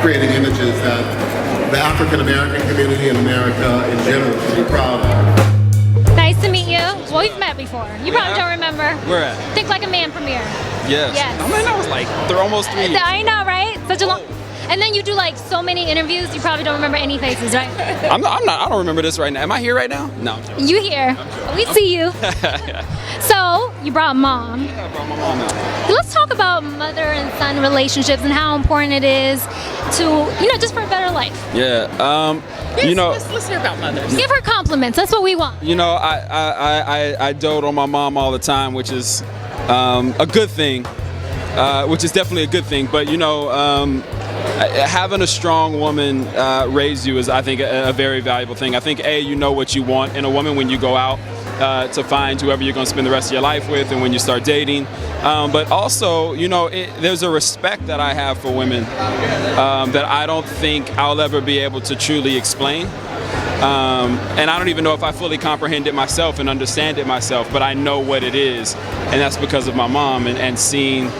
creating images that the African American community and America in general can be proud of. Nice to meet you. Well, we've met before. You probably don't remember. Where at? Think Like a Man premiere. Yes. Yes. I mean, that was like almost 3 years. I know, right? Such a long. And then you do like so many interviews, you probably don't remember any faces, right? I'm not. I don't remember this right now. Am I here right now? No. I'm joking. You here? We see you. So you brought mom. Yeah, I brought my mom out. Let's talk about mother and son relationships and how important it is to, just for a better life. Yeah. Let's hear about mothers. Give her compliments. That's what we want. I dote on my mom all the time, which is a good thing. Which is definitely a good thing. But having a strong woman raise you is, I think, a very valuable thing. I think, you know what you want in a woman when you go out to find whoever you're going to spend the rest of your life with and when you start dating. But also, there's a respect that I have for women that I don't think I'll ever be able to truly explain. And I don't even know if I fully comprehend it myself and understand it myself, but I know what it is. And that's because of my mom and seeing,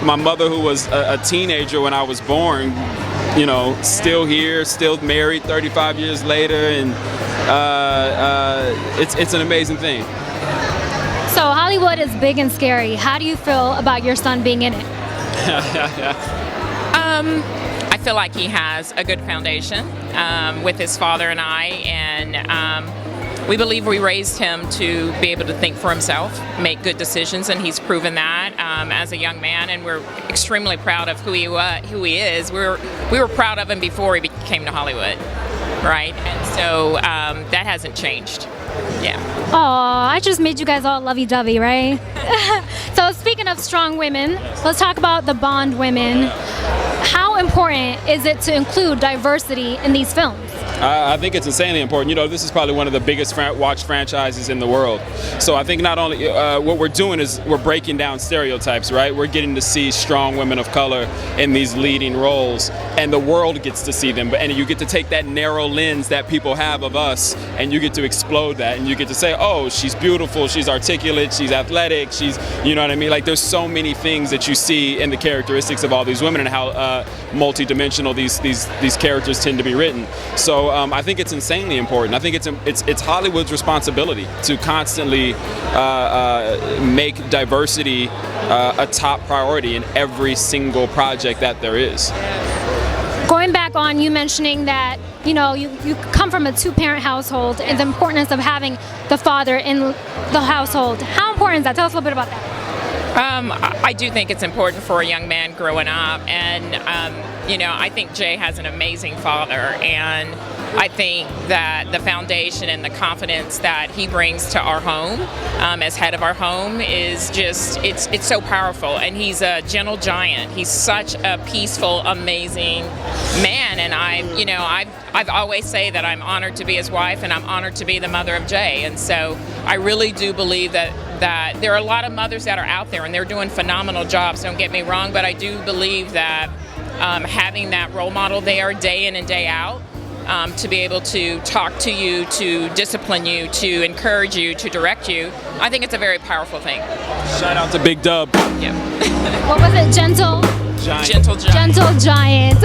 my mother, who was a teenager when I was born, still here, still married 35 years later, and it's an amazing thing. So Hollywood is big and scary. How do you feel about your son being in it? I feel like he has a good foundation with his father and I, and we believe we raised him to be able to think for himself, make good decisions, and he's proven that as a young man, and we're extremely proud of who he is. We were proud of him before he came to Hollywood, right? And so that hasn't changed. Yeah. Oh, I just made you guys all lovey-dovey, right? So speaking of strong women, let's talk about the Bond women. How important is it to include diversity in these films? I think it's insanely important. This is probably one of the biggest watched franchises in the world. So I think not only what we're doing is we're breaking down stereotypes, right? We're getting to see strong women of color in these leading roles, and the world gets to see them. And you get to take that narrow lens that people have of us, and you get to explode that, and you get to say, oh, she's beautiful, she's articulate, she's athletic, she's, you know what I mean? Like, there's so many things that you see in the characteristics of all these women and how multidimensional these characters tend to be written. So I think it's insanely important. I think it's Hollywood's responsibility to constantly make diversity a top priority in every single project that there is. Going back on you mentioning that, you come from a two-parent household and the importance of having the father in the household. How important is that? Tell us a little bit about that. I do think it's important for a young man growing up, and I think Jay has an amazing father, and I think that the foundation and the confidence that he brings to our home as head of our home is just, it's so powerful. And he's a gentle giant. He's such a peaceful, amazing man. And I've always say that I'm honored to be his wife, and I'm honored to be the mother of Jay. And so I really do believe that there are a lot of mothers that are out there, and they're doing phenomenal jobs, don't get me wrong, but I do believe that having that role model there day in and day out, to be able to talk to you, to discipline you, to encourage you, to direct you, I think it's a very powerful thing. Shout out to Big Dub. Yeah. What was it? Gentle Giant. Gentle giant. Gentle giant.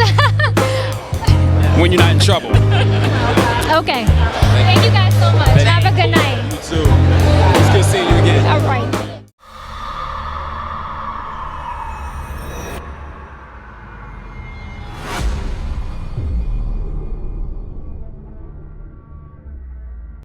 When you're not in trouble. Okay. Thank you guys so much. Have a good night. You too. It's good seeing you again. All right.